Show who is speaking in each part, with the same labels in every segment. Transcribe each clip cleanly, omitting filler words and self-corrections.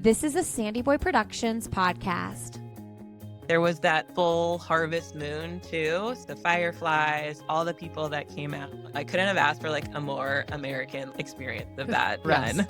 Speaker 1: This is a SandyBoy Productions podcast.
Speaker 2: There was that full harvest moon too. The fireflies, all the people that came out. I couldn't have asked for like a more American experience of that run.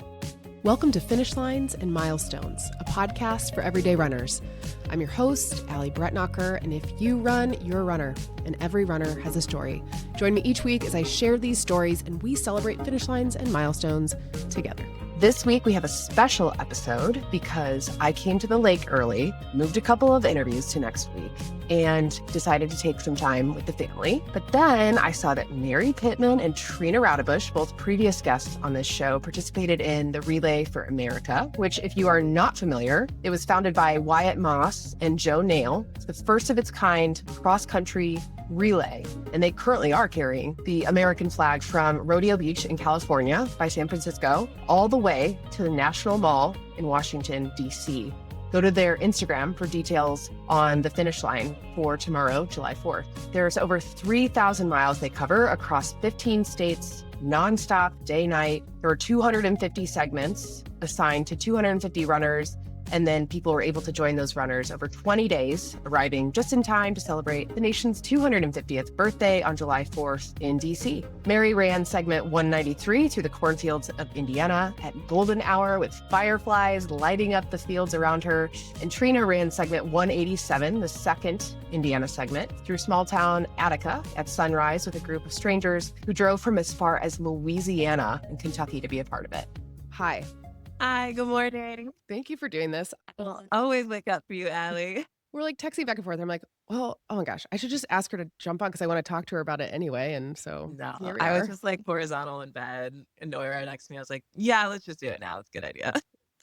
Speaker 3: Welcome to Finish Lines and Milestones, a podcast for everyday runners. I'm your host, ALLYB, and if you run, you're a runner, and every runner has a story. Join me each week as I share these stories and we celebrate finish lines and milestones together.
Speaker 4: This week we have a special episode because I came to the lake early, moved a couple of interviews to next week, and decided to take some time with the family. But then I saw that Mary Pittman and Trena Roudebush, both previous guests on this show, participated in the Relay for America, which, if you are not familiar, it was founded by Wyatt and Joe Nail. It's the first of its kind cross-country relay, and they currently are carrying the American flag from Rodeo Beach in California by San Francisco all the way to the National Mall in Washington, D.C. Go to their Instagram for details on the finish line for tomorrow, July 4th. There's over 3,000 miles they cover across 15 states, nonstop, day-night. There are 250 segments assigned to 250 runners, and then people were able to join those runners over 20 days, arriving just in time to celebrate the nation's 250th birthday on July 4th in D.C. Mary ran segment 193 through the cornfields of Indiana at golden hour with fireflies lighting up the fields around her. And Trena ran segment 187, the second Indiana segment, through small town Attica at sunrise with a group of strangers who drove from as far as Louisiana and Kentucky to be a part of it.
Speaker 3: Hi.
Speaker 2: Hi, good morning.
Speaker 3: Thank you for doing this.
Speaker 2: I'll always wake up for you, Allie.
Speaker 3: We're like texting back and forth. I'm like, well, oh my gosh, I should just ask her to jump on because I want to talk to her about it anyway. And so
Speaker 2: No,
Speaker 3: here we
Speaker 2: I
Speaker 3: are.
Speaker 2: was just like horizontal in bed and Noira next to me. I was like, yeah, let's just do it now. It's a good idea.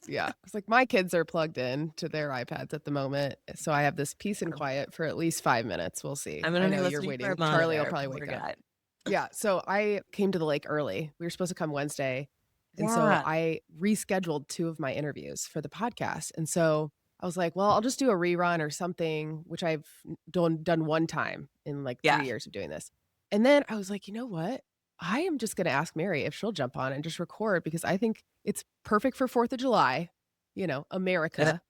Speaker 3: Yeah. It's like my kids are plugged in to their iPads at the moment. So I have this peace and quiet for at least 5 minutes. We'll see.
Speaker 2: I'm going to be
Speaker 3: I know
Speaker 2: listening
Speaker 3: you're waiting.
Speaker 2: for a moment
Speaker 3: Charlie will
Speaker 2: there
Speaker 3: probably
Speaker 2: before
Speaker 3: wake
Speaker 2: we
Speaker 3: up.
Speaker 2: forget.
Speaker 3: Yeah. So I came to the lake early. We were supposed to come Wednesday. And so
Speaker 2: Yeah.
Speaker 3: I rescheduled 2 of my interviews for the podcast. And so I was like, well, I'll just do a rerun or something, which I've done one time in like 3 years of doing this. And then I was like, you know what? I am just going to ask Mary if she'll jump on and just record because I think it's perfect for 4th of July, you know, America.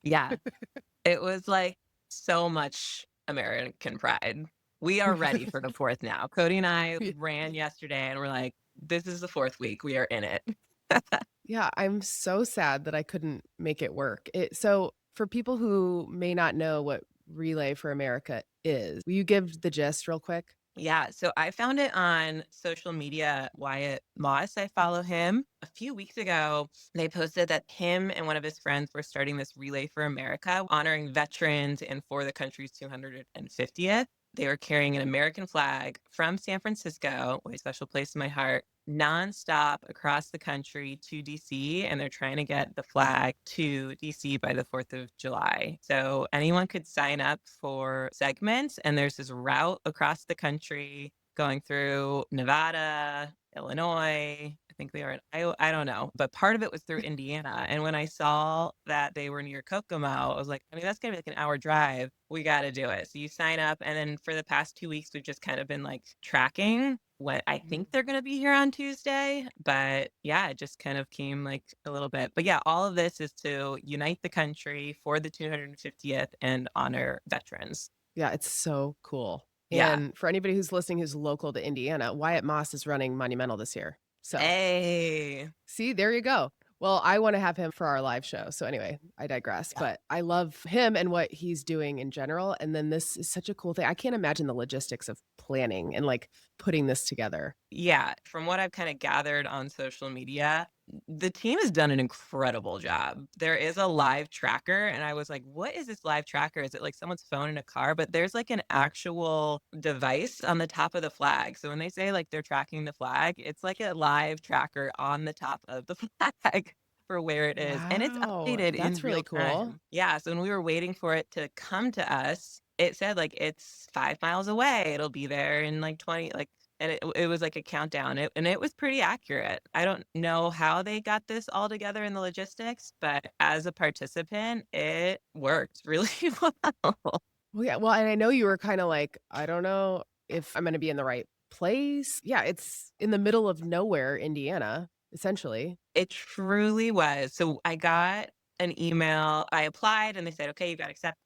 Speaker 2: Yeah. It was like so much American pride. We are ready for the 4th now. Cody and I ran yesterday and we're like, this is the 4th week. We are in it.
Speaker 3: Yeah, I'm so sad that I couldn't make it work. So for people who may not know what Relay for America is, will you give the gist real quick?
Speaker 2: Yeah, so I found it on social media. Wyatt, I follow him. A few weeks ago, they posted that him and one of his friends were starting this Relay for America, honoring veterans and for the country's 250th. They were carrying an American flag from San Francisco, a special place in my heart, nonstop across the country to DC, and they're trying to get the flag to DC by the 4th of July. So anyone could sign up for segments, and there's this route across the country going through Nevada, Illinois. I think they are in Iowa. I don't know. But part of it was through Indiana. And when I saw that they were near Kokomo, I was like, I mean, that's going to be like an hour drive. We got to do it. So you sign up. And then for the past 2 weeks, we've just kind of been like tracking when I think they're going to be here on Tuesday. But yeah, it just kind of came like a little bit. But yeah, all of this is to unite the country for the 250th and honor veterans.
Speaker 3: Yeah, it's so cool.
Speaker 2: Yeah.
Speaker 3: And for anybody who's listening who's local to Indiana, Wyatt is running Monumental this year. So
Speaker 2: Hey.
Speaker 3: see, there you go. Well, I want to have him for our live show. So anyway, I digress.
Speaker 2: Yeah.
Speaker 3: But I love him and what he's doing in general. And then this is such a cool thing. I can't imagine the logistics of planning and like putting this together.
Speaker 2: Yeah, from what I've kind of gathered on social media, the team has done an incredible job. There is a live tracker, and I was like, what is this live tracker? Is it like someone's phone in a car? But there's like an actual device on the top of the flag. So when they say like they're tracking the flag, it's like a live tracker on the top of the flag for where it is. And it's
Speaker 3: Wow,
Speaker 2: updated in
Speaker 3: that's really
Speaker 2: real
Speaker 3: cool.
Speaker 2: time. Yeah, so when we were waiting for it to come to us, it said like it's 5 miles away. It'll be there in like 20, like, and it was like a countdown, and it was pretty accurate. I don't know how they got this all together in the logistics, but as a participant, it worked really well.
Speaker 3: Well, yeah. Well, and I know you were kind of like, I don't know if I'm going to be in the right place. Yeah, it's in the middle of nowhere, Indiana, essentially.
Speaker 2: It truly was. So I got an email. I applied and they said, okay, you got accepted.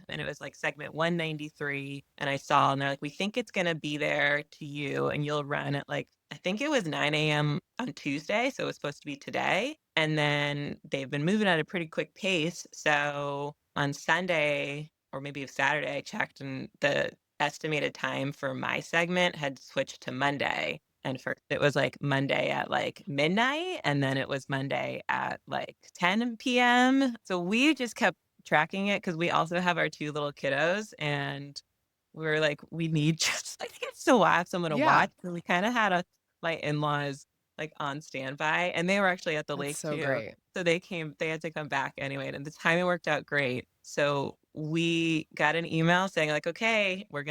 Speaker 2: And it was like segment 193. And I saw, and they're like, we think it's going to be there to you. And you'll run at like, I think it was 9 a.m. on Tuesday. So it was supposed to be today. And then they've been moving at a pretty quick pace. So on Sunday, or maybe it was Saturday, I checked and the estimated time for my segment had switched to Monday. And first it was like Monday at like midnight. And then it was Monday at like 10 p.m. So we just kept tracking it because we also have our 2 little kiddos, and we were like, we need just like to have someone to
Speaker 3: Yeah.
Speaker 2: watch. So we kind of had my in-laws like on standby, and they were actually at the lake
Speaker 3: That's so
Speaker 2: too.
Speaker 3: great.
Speaker 2: So they had to come back anyway, and the timing worked out great. So we got an email saying like, okay, you're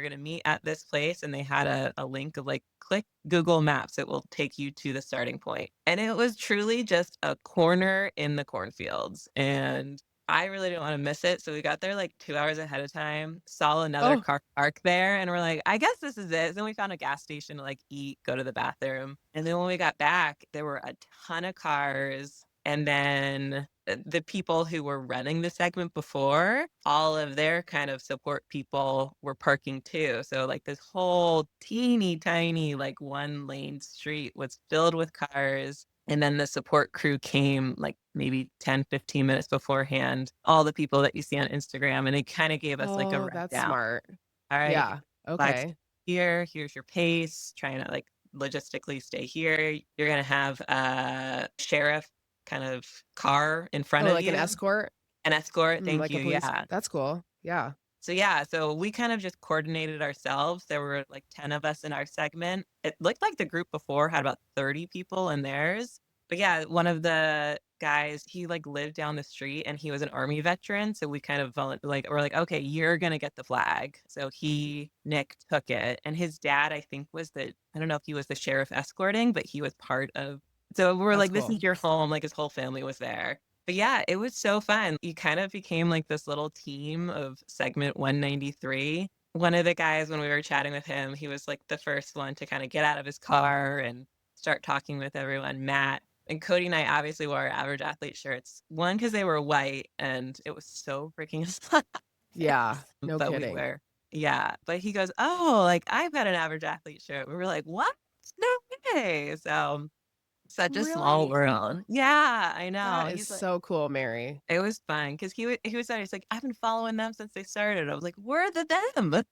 Speaker 2: gonna meet at this place, and they had a link of like, click Google Maps, it will take you to the starting point. And it was truly just a corner in the cornfields, and I really didn't want to miss it. So we got there like 2 hours ahead of time, saw another car park there, and we're like, I guess this is it. Then we found a gas station to like eat, go to the bathroom. And then when we got back, there were a ton of cars. And then the people who were running the segment before, all of their kind of support people were parking too. So like this whole teeny tiny, like 1-lane street was filled with cars. And then the support crew came like maybe 10, 15 minutes beforehand, all the people that you see on Instagram. And it kind of gave us like a rundown.
Speaker 3: That's smart.
Speaker 2: All right.
Speaker 3: Yeah. Okay.
Speaker 2: Here's your pace, trying to like logistically stay here. You're going to have a sheriff kind of car in front of
Speaker 3: like
Speaker 2: you.
Speaker 3: An escort?
Speaker 2: An escort. Thank
Speaker 3: like
Speaker 2: you.
Speaker 3: A police.
Speaker 2: Yeah.
Speaker 3: That's cool. Yeah.
Speaker 2: So we kind of just coordinated ourselves. There were like 10 of us in our segment. It looked like the group before had about 30 people in theirs. But yeah, one of the guys, he like lived down the street and he was an Army veteran. So we kind of we're like, okay, you're going to get the flag. So Nick took it. And his dad, I think I don't know if he was the sheriff escorting, but he was part of. So we're like, this is your home. Like his whole family was there. But yeah, it was so fun. You kind of became like this little team of segment 193. One of the guys, when we were chatting with him, he was like the first one to kind of get out of his car and start talking with everyone. Matt and Cody and I obviously wore our average athlete shirts. One, because they were white and it was so freaking fun.
Speaker 3: Yeah, no kidding.
Speaker 2: But he goes, oh, like I've got an average athlete shirt. We were like, what? No way. So such a small world. Yeah, I know.
Speaker 3: That is so cool, Mary.
Speaker 2: It was fun because he was he's like, I've been following them since they started. I was like, we're the them.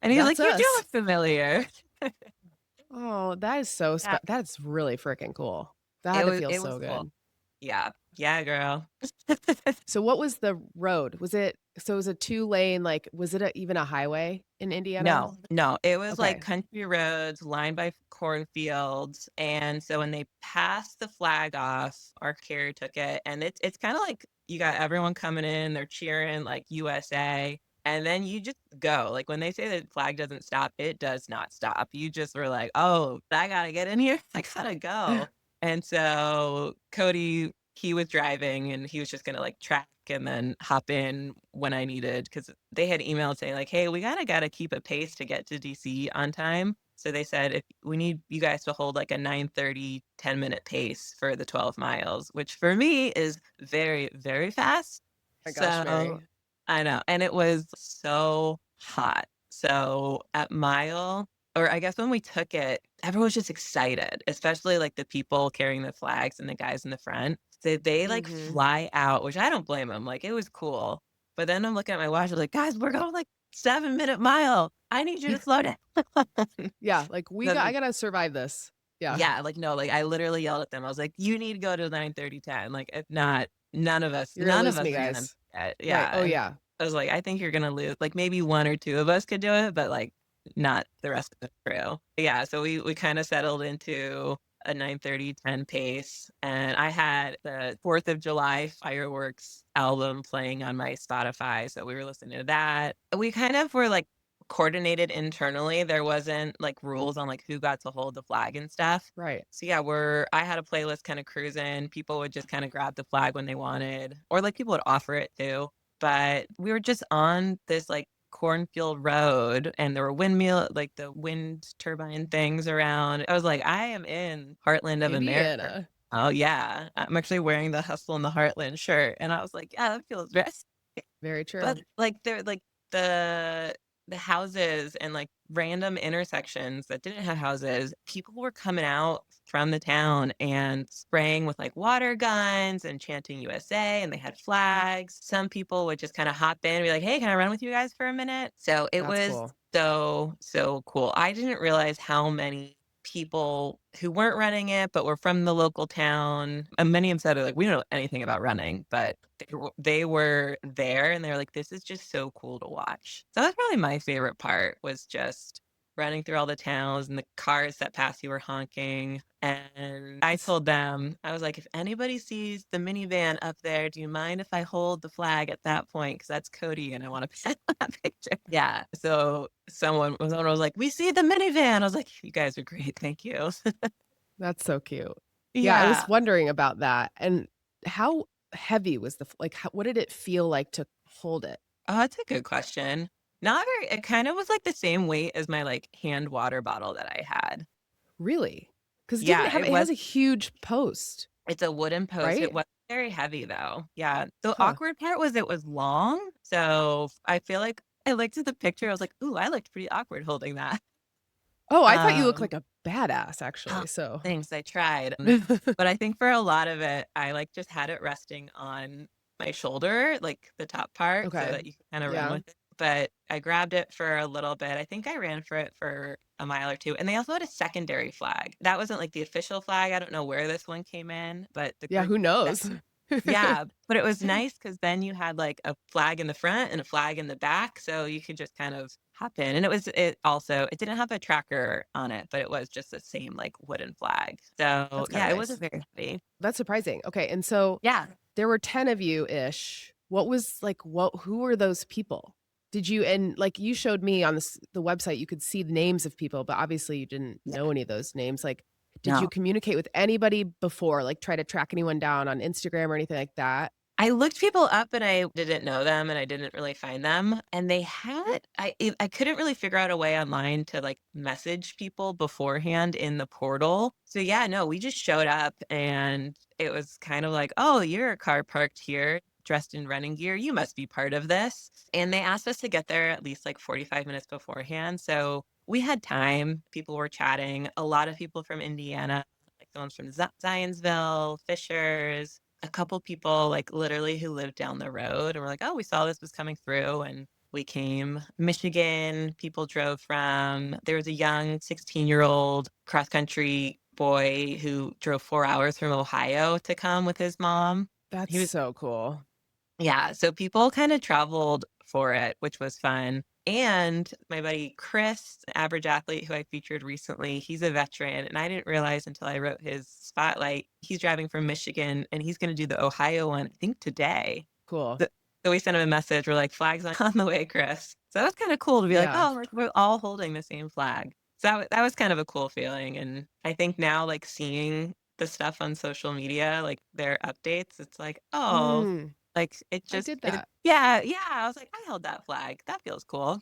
Speaker 2: And he's like, you do look familiar.
Speaker 3: Oh, that is so that's really freaking cool. That feels so good.
Speaker 2: Cool. Yeah, girl.
Speaker 3: So what was the road? Was it a 2-lane, like, was it even a highway in Indiana?
Speaker 2: No. It was like country roads lined by cornfields. And so when they passed the flag off, our carrier took it. And it's kind of like you got everyone coming in, they're cheering like USA. And then you just go. Like when they say the flag doesn't stop, it does not stop. You just were like, oh, I got to get in here. I got to go. And so Cody, he was driving and he was just going to like track and then hop in when I needed, because they had emailed saying like, hey, we got to keep a pace to get to DC on time. So they said, if we need you guys to hold like a 9:30, 10-minute pace for the 12 miles, which for me is very, very fast.
Speaker 3: Oh my gosh, Mary.
Speaker 2: I know. And it was so hot. So at mile, or I guess when we took it, everyone was just excited, especially like the people carrying the flags and the guys in the front. So they like fly out, which I don't blame them. Like it was cool. But then I'm looking at my watch, I'm like, guys, we're going like 7-minute mile. I need you to slow down.
Speaker 3: Yeah, like I gotta survive this. Yeah.
Speaker 2: Yeah, like no, like I literally yelled at them. I was like, you need to go to 9:30, 10. Like if not, none of us
Speaker 3: guys.
Speaker 2: Yeah.
Speaker 3: Right. Oh yeah.
Speaker 2: I was like, I think you're gonna lose. Like maybe 1 or 2 of us could do it, but like not the rest of the crew. Yeah, so we kind of settled into a 9:30, 10 pace. And I had the 4th of July fireworks album playing on my Spotify. So we were listening to that. We kind of were like coordinated internally. There wasn't like rules on like who got to hold the flag and stuff.
Speaker 3: Right.
Speaker 2: So yeah, I had a playlist kind of cruising. People would just kind of grab the flag when they wanted, or like people would offer it too. But we were just on this like cornfield road and there were the wind turbine things around. I was like, I am in heartland of America. Oh yeah. I'm actually wearing the Hustle in the Heartland shirt. And I was like, yeah, that feels very
Speaker 3: Very true.
Speaker 2: but like they're like the houses and like random intersections that didn't have houses, people were coming out from the town and spraying with like water guns and chanting USA, and they had flags. Some people would just kind of hop in and be like, hey, can I run with you guys for a minute? So it
Speaker 3: That's
Speaker 2: was
Speaker 3: cool.
Speaker 2: so cool. I didn't realize how many people who weren't running it but were from the local town, and many of them said like, we don't know anything about running, but they were there and they were like, this is just so cool to watch. So that's probably my favorite part, was just running through all the towns and the cars that passed you were honking. And I told them, I was like, if anybody sees the minivan up there, do you mind if I hold the flag at that point? Because that's Cody and I want to put that picture. Yeah. So someone was like, we see the minivan. I was like, you guys are great. Thank you.
Speaker 3: That's so cute. Yeah, I was
Speaker 2: Yeah.
Speaker 3: wondering about that. And how heavy was what did it feel like to hold it?
Speaker 2: Oh, that's a good question. Not very, it kind of was like the same weight as my like hand water bottle that I had.
Speaker 3: Really? Because
Speaker 2: Yeah,
Speaker 3: it has a huge post,
Speaker 2: it's a wooden post. It
Speaker 3: right?
Speaker 2: was very heavy though. Yeah. The
Speaker 3: Huh.
Speaker 2: awkward part was it was long. So I feel like I looked at the picture. I was like, ooh, I looked pretty awkward holding that.
Speaker 3: Oh, I thought you looked
Speaker 2: Um,
Speaker 3: like a badass,
Speaker 2: oh,
Speaker 3: actually. So
Speaker 2: thanks. I tried. But I think for a lot of it, I like just had it resting on my shoulder, like the top part, so
Speaker 3: okay.
Speaker 2: that you can kind of run
Speaker 3: Yeah.
Speaker 2: with it. But I grabbed it for a little bit. I think I ran for it for a mile or two. And they also had a secondary flag. That wasn't like the official flag. I don't know where this one came in, but the
Speaker 3: Yeah,
Speaker 2: group.
Speaker 3: who knows?
Speaker 2: Yeah, but it was nice because then you had like a flag in the front and a flag in the back, so you could just kind of hop in. And it didn't have a tracker on it, but it was just the same like wooden flag. So
Speaker 3: That's kind
Speaker 2: yeah,
Speaker 3: of
Speaker 2: it
Speaker 3: nice.
Speaker 2: wasn't very heavy.
Speaker 3: That's surprising. Okay, and so
Speaker 2: Yeah.
Speaker 3: there were 10 of you-ish. Who were those people? Did you, and like you showed me on the website, you could see the names of people, but obviously you didn't know any of those names. Like, did you
Speaker 2: No.
Speaker 3: communicate with anybody before, like try to track anyone down on Instagram or anything like that?
Speaker 2: I looked people up and I didn't know them and I didn't really find them. And they had I couldn't really figure out a way online to like message people beforehand in the portal. So yeah, no, we just showed up and it was kind of like, "Oh, you're a car parked here, dressed in running gear. You must be part of this." And they asked us to get there at least like 45 minutes beforehand. So we had time. People were chatting. A lot of people from Indiana, like the ones from Zionsville, Fishers, a couple people like literally who lived down the road and were like, oh, we saw this was coming through and we came. Michigan, people drove from. There was a young 16-year-old cross country boy who drove 4 hours from Ohio to come with his mom.
Speaker 3: That's
Speaker 2: He was,
Speaker 3: so cool.
Speaker 2: yeah. So people kind of traveled for it, which was fun. And my buddy Chris, an average athlete who I featured recently, he's a veteran. And I didn't realize until I wrote his spotlight, he's driving from Michigan and he's going to do the Ohio one, I think today.
Speaker 3: Cool.
Speaker 2: So we sent him a message. We're like, flags on the way, Chris. So that was kind of cool to be like,
Speaker 3: Yeah.
Speaker 2: oh, we're all holding the same flag. So that was kind of a cool feeling. And I think now, like seeing the stuff on social media, like their updates, it's like, oh,
Speaker 3: Mm,
Speaker 2: like it
Speaker 3: I
Speaker 2: just,
Speaker 3: did that.
Speaker 2: yeah. I was like, I held that flag. That feels cool.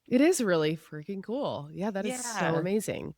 Speaker 3: It is really freaking cool. Yeah, that is so
Speaker 2: Yeah.
Speaker 3: amazing.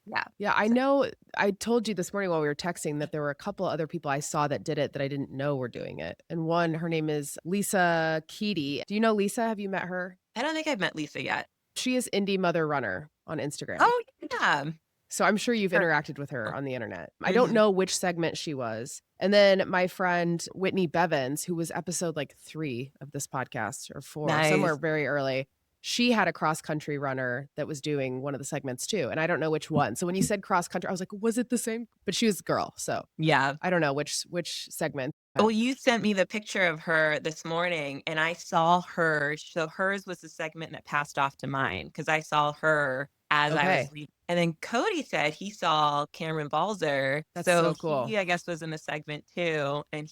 Speaker 2: Yeah.
Speaker 3: Yeah, I know. I told you this morning while we were texting that there were a couple other people I saw that did it that I didn't know were doing it. And one, her name is Lisa Keedy. Do you know Lisa? Have you met her?
Speaker 2: I don't think I've met Lisa yet.
Speaker 3: She is Indie Mother Runner on Instagram.
Speaker 2: Oh, yeah.
Speaker 3: So I'm sure you've
Speaker 2: Sure.
Speaker 3: interacted with her on the internet. I don't know which segment she was. And then my friend Whitney Bevins, who was episode like 3 of this podcast or 4, somewhere
Speaker 2: Nice.
Speaker 3: very early. She had a cross country runner that was doing one of the segments too. And I don't know which one. So when you said cross country, I was like, was it the same? But she was a girl. So
Speaker 2: Yeah.
Speaker 3: I don't know which segment.
Speaker 2: Well, you sent me the picture of her this morning and I saw her. So hers was the segment that passed off to mine because I saw her as I was
Speaker 3: Okay.
Speaker 2: leaving. And then Cody said he saw Cameron Balser.
Speaker 3: That's so cool.
Speaker 2: He, I guess, was in the segment too. And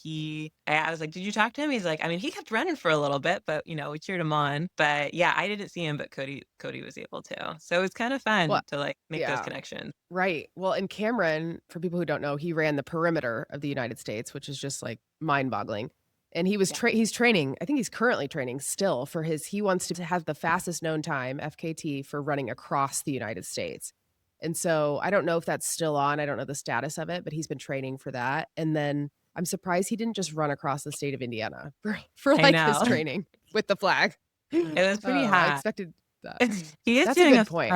Speaker 2: I was like, did you talk to him? He's like, I mean, he kept running for a little bit, but we cheered him on. But yeah, I didn't see him, but Cody was able to. So it was kind of fun
Speaker 3: Well,
Speaker 2: to like make those
Speaker 3: yeah.
Speaker 2: connections.
Speaker 3: Right. Well, and Cameron, for people who don't know, he ran the perimeter of the United States, which is just like mind-boggling. And he was he's training. I think he's currently training still he wants to have the fastest known time, FKT, for running across the United States. And so I don't know if that's still on. I don't know the status of it, but he's been training for that. And then I'm surprised he didn't just run across the state of Indiana for
Speaker 2: I
Speaker 3: like his
Speaker 2: know.
Speaker 3: training with the flag.
Speaker 2: It was pretty
Speaker 3: I
Speaker 2: hot.
Speaker 3: expected that.
Speaker 2: He is
Speaker 3: That's a
Speaker 2: doing
Speaker 3: good point.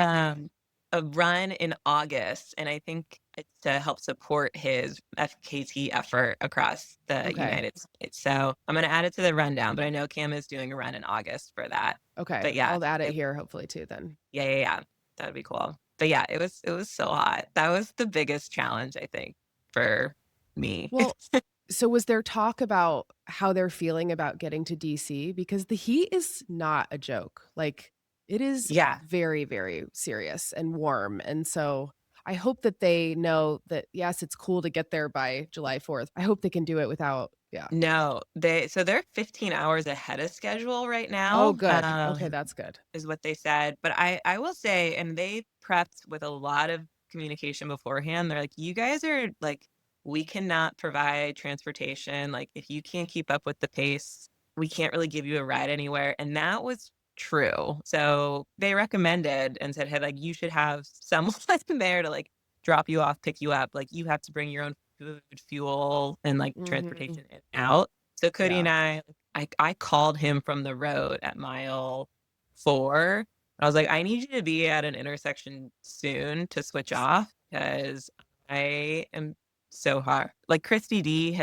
Speaker 2: a run in August, and I think it's to help support his FKT effort across the
Speaker 3: Okay.
Speaker 2: United States. So I'm going to add it to the rundown, but I know Cam is doing a run in August for that.
Speaker 3: Okay.
Speaker 2: But yeah,
Speaker 3: I'll add it here hopefully too then.
Speaker 2: Yeah. That would be cool. But yeah, it was so hot. That was the biggest challenge, I think, for me.
Speaker 3: Well, so was there talk about how they're feeling about getting to DC? Because the heat is not a joke. Like it is
Speaker 2: Yeah.
Speaker 3: very, very serious and warm. And so I hope that they know that, yes, it's cool to get there by July 4th. I hope they can do it without,
Speaker 2: No, they're 15 hours ahead of schedule right now.
Speaker 3: Oh, good. Okay, that's good.
Speaker 2: Is what they said. But I will say, and they prepped with a lot of communication beforehand. They're like, you guys are like, we cannot provide transportation. Like, if you can't keep up with the pace, we can't really give you a ride anywhere. And that was true. So they recommended and said, hey, like, you should have someone there to like drop you off, pick you up. Like, you have to bring your own food, fuel, and like transportation in and out. So Cody and I called him from the road at mile 4. I was like, I need you to be at an intersection soon to switch off because I am so hot. Like Christi Dee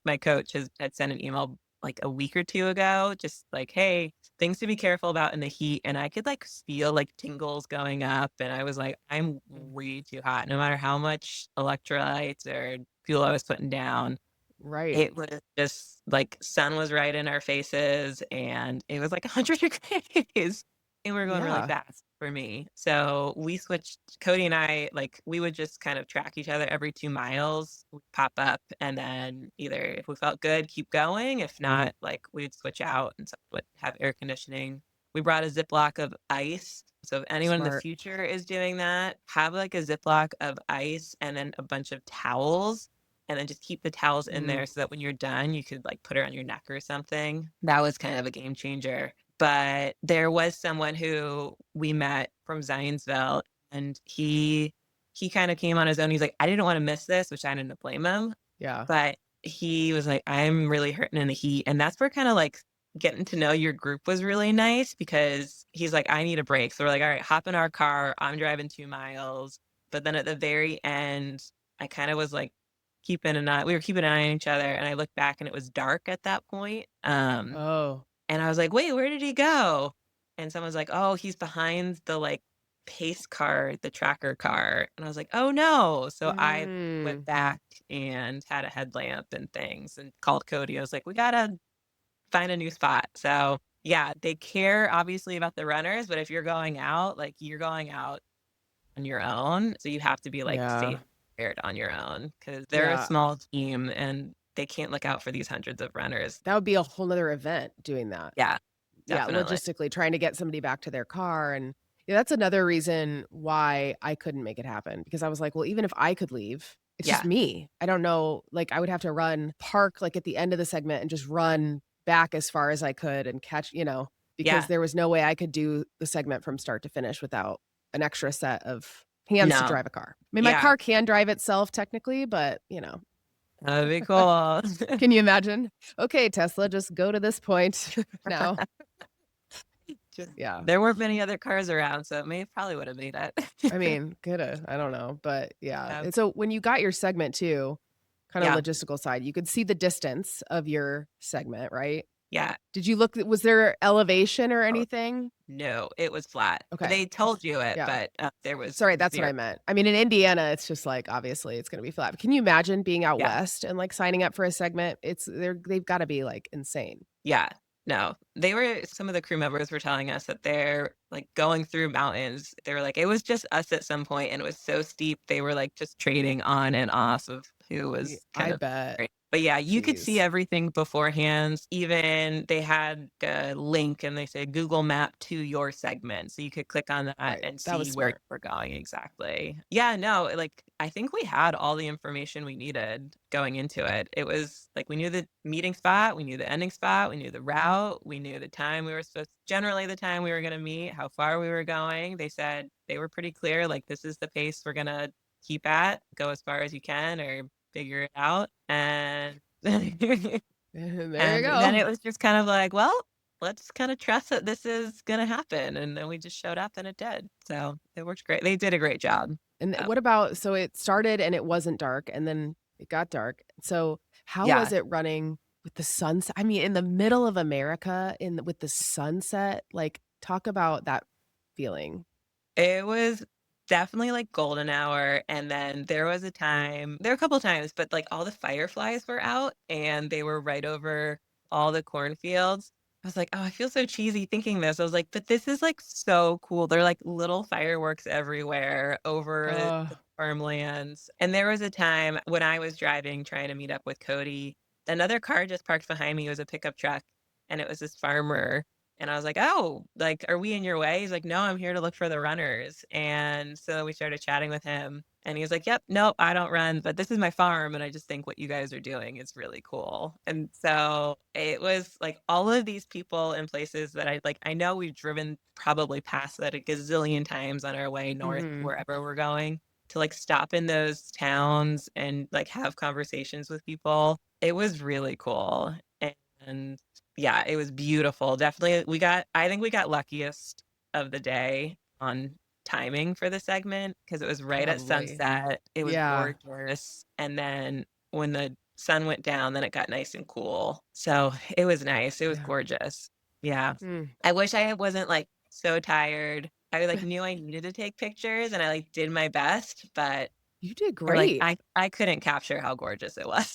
Speaker 2: my coach had sent an email like a week or 2 ago, just like, hey, things to be careful about in the heat. And I could like feel like tingles going up. And I was like, I'm way too hot. No matter how much electrolytes or fuel I was putting down.
Speaker 3: Right.
Speaker 2: It was just like sun was right in our faces and it was like 100 degrees and we were going really fast for me. So we switched, Cody and I, like we would just kind of track each other every 2 miles, we'd pop up and then either if we felt good, keep going. If not, like we'd switch out and would have air conditioning. We brought a Ziploc of ice. So if anyone in the future is doing that, have like a Ziploc of ice and then a bunch of towels. And then just keep the towels in there so that when you're done, you could like put it on your neck or something. That was kind of a game changer. But there was someone who we met from Zionsville and he kind of came on his own. He's like, I didn't want to miss this, which I didn't blame him.
Speaker 3: Yeah.
Speaker 2: But he was like, I'm really hurting in the heat. And that's where kind of like getting to know your group was really nice because he's like, I need a break. So we're like, all right, hop in our car. I'm driving 2 miles. But then at the very end, I kind of was like, we were keeping an eye on each other and I looked back and it was dark at that point. And I was like, wait, where did he go? And someone's like, oh, he's behind the like pace car, the tracker car. And I was like, oh no. So I went back and had a headlamp and things and called Cody. I was like, we gotta find a new spot. So yeah, they care obviously about the runners, but if you're going out, like you're going out on your own. So you have to be like safe on your own because they're a small team and they can't look out for these hundreds of runners.
Speaker 3: That would be a whole nother event doing that.
Speaker 2: Yeah, definitely.
Speaker 3: Logistically trying to get somebody back to their car. And that's another reason why I couldn't make it happen because I was like, well, even if I could leave, it's just me. I don't know. Like I would have to park like at the end of the segment and just run back as far as I could and catch, because there was no way I could do the segment from start to finish without an extra set of hands to drive a car. I mean, my car can drive itself technically, but
Speaker 2: that'd be cool.
Speaker 3: Can you imagine? Okay, Tesla, just go to this point now.
Speaker 2: There weren't many other cars around, so probably would have made it.
Speaker 3: I mean, coulda. I don't know, but And so when you got your segment too, kind of logistical side, you could see the distance of your segment, right?
Speaker 2: Yeah.
Speaker 3: Did you look? Was there elevation or anything?
Speaker 2: No, it was flat.
Speaker 3: Okay.
Speaker 2: They told you it, but there was.
Speaker 3: Sorry, that's what I meant. I mean, in Indiana, it's just like obviously it's going to be flat. But can you imagine being out west and like signing up for a segment? They've got to be like insane.
Speaker 2: Yeah. No, some of the crew members were telling us that they're like going through mountains. They were like, it was just us at some point and it was so steep. They were like just trading on and off of who was
Speaker 3: I bet.
Speaker 2: But yeah, you could see
Speaker 3: Jeez.
Speaker 2: everything beforehand. Even they had a link and they said Google Map to your segment. So you could click on that
Speaker 3: Right.
Speaker 2: and
Speaker 3: That was
Speaker 2: see where
Speaker 3: smart.
Speaker 2: we're going exactly. Yeah, no, like I think we had all the information we needed going into it. It was like we knew the meeting spot, we knew the ending spot, we knew the route, we knew the time we were supposed generally the time we were going to meet, how far we were going. They said they were pretty clear, like this is the pace we're going to keep at, go as far as you can or figure it out. And
Speaker 3: And there you
Speaker 2: and then
Speaker 3: go.
Speaker 2: it was just kind of like, well, let's kind of trust that this is going to happen. And then we just showed up and it did. So it worked great. They did a great job.
Speaker 3: And
Speaker 2: So,
Speaker 3: what about, so it started and it wasn't dark and then it got dark. So how
Speaker 2: yeah,
Speaker 3: was it running with the sunset? I mean, in the middle of America with the sunset, like talk about that feeling.
Speaker 2: it was definitely like golden hour. And then there was a time, there were a couple times, but like all the fireflies were out and they were right over all the cornfields. I was like, oh, I feel so cheesy thinking this. I was like, but this is like so cool. They're like little fireworks everywhere over
Speaker 3: Uh,
Speaker 2: the farmlands. And there was a time when I was driving, trying to meet up with Cody. Another car just parked behind me. It was a pickup truck, and it was this farmer. And I was like, oh, like, are we in your way? He's like, no, I'm here to look for the runners. And so we started chatting with him. And he was like, yep, nope, I don't run, but this is my farm. And I just think what you guys are doing is really cool. And so it was like all of these people in places that I know we've driven probably past that a gazillion times on our way north,
Speaker 3: mhm.
Speaker 2: wherever we're going, to like stop in those towns and like have conversations with people. It was really cool. And yeah, it was beautiful. Definitely, I think we got luckiest of the day on timing for the segment because it was right at
Speaker 3: Probably.
Speaker 2: sunset. It was
Speaker 3: Yeah.
Speaker 2: gorgeous. And then when the sun went down, then it got nice and cool. So it was nice. It was
Speaker 3: Yeah.
Speaker 2: gorgeous. Yeah.
Speaker 3: Mm.
Speaker 2: I wish I wasn't like so tired. I like knew I needed to take pictures and I like did my best, but
Speaker 3: You did
Speaker 2: I like
Speaker 3: great.
Speaker 2: I couldn't capture how gorgeous it was.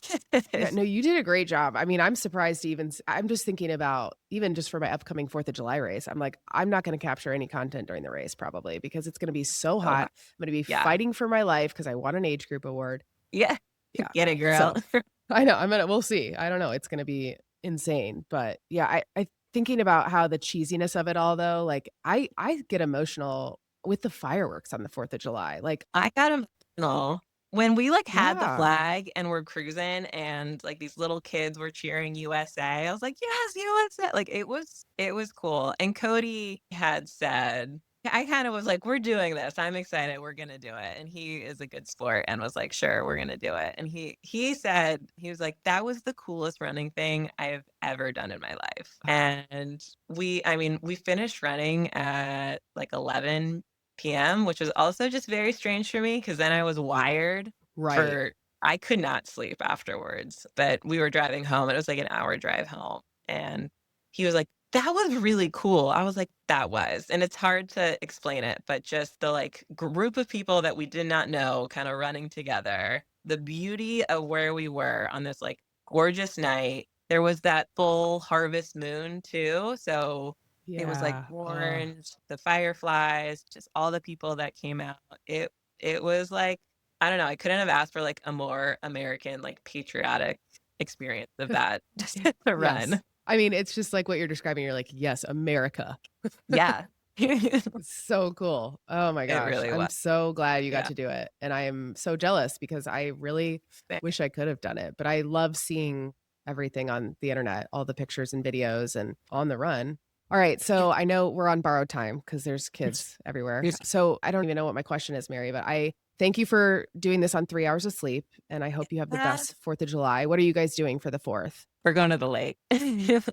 Speaker 3: Yeah, no, you did a great job. I mean, I'm surprised to even, I'm just thinking about even just for my upcoming 4th of July race. I'm like, I'm not going to capture any content during the race probably because it's going to be so
Speaker 2: So
Speaker 3: hot. I'm going to be
Speaker 2: yeah.
Speaker 3: fighting for my life because I won an age group award.
Speaker 2: Yeah.
Speaker 3: Yeah.
Speaker 2: Get it,
Speaker 3: So
Speaker 2: girl.
Speaker 3: I know we'll see. I don't know. It's going to be insane. But yeah, I thinking about how the cheesiness of it all though, like I get emotional with the fireworks on the 4th of July. Like,
Speaker 2: I got emotional when we like had the
Speaker 3: yeah.
Speaker 2: flag and we're cruising and like these little kids were cheering USA. I was like, yes, USA. Like it was cool. And Cody had said, I kind of was like, we're doing this. I'm excited. We're gonna do it. And he is a good sport and was like, sure, we're gonna do it. And he said, he was like, that was the coolest running thing I've ever done in my life. And we finished running at like 11 p.m., which was also just very strange for me because then I was wired
Speaker 3: Right.
Speaker 2: I could not sleep afterwards. But we were driving home. It was like an hour drive home. And he was like, that was really cool. I was like, that was. And it's hard to explain it, but just the like group of people that we did not know kind of running together, the beauty of where we were on this like gorgeous night. There was that full harvest moon too. So it was like
Speaker 3: Yeah.
Speaker 2: orange, the fireflies, just all the people that came out. It was like, I don't know, I couldn't have asked for like a more American, like patriotic experience of that just to
Speaker 3: Yes.
Speaker 2: run.
Speaker 3: I mean, it's just like what you're describing. You're like, yes, America.
Speaker 2: Yeah. It
Speaker 3: So cool. Oh my gosh.
Speaker 2: really
Speaker 3: I'm
Speaker 2: was.
Speaker 3: so glad you got
Speaker 2: Yeah.
Speaker 3: to do it. And I am so jealous because I really
Speaker 2: Same.
Speaker 3: wish I could have done it. But I love seeing everything on the internet, all the pictures and videos and on the run. All right. So I know we're on borrowed time because there's kids everywhere.
Speaker 2: Yes.
Speaker 3: So I don't even know what my question is, Mary, but I thank you for doing this on 3 hours of sleep. And I hope you have the best 4th of July. What are you guys doing for the 4th?
Speaker 2: We're going to the lake.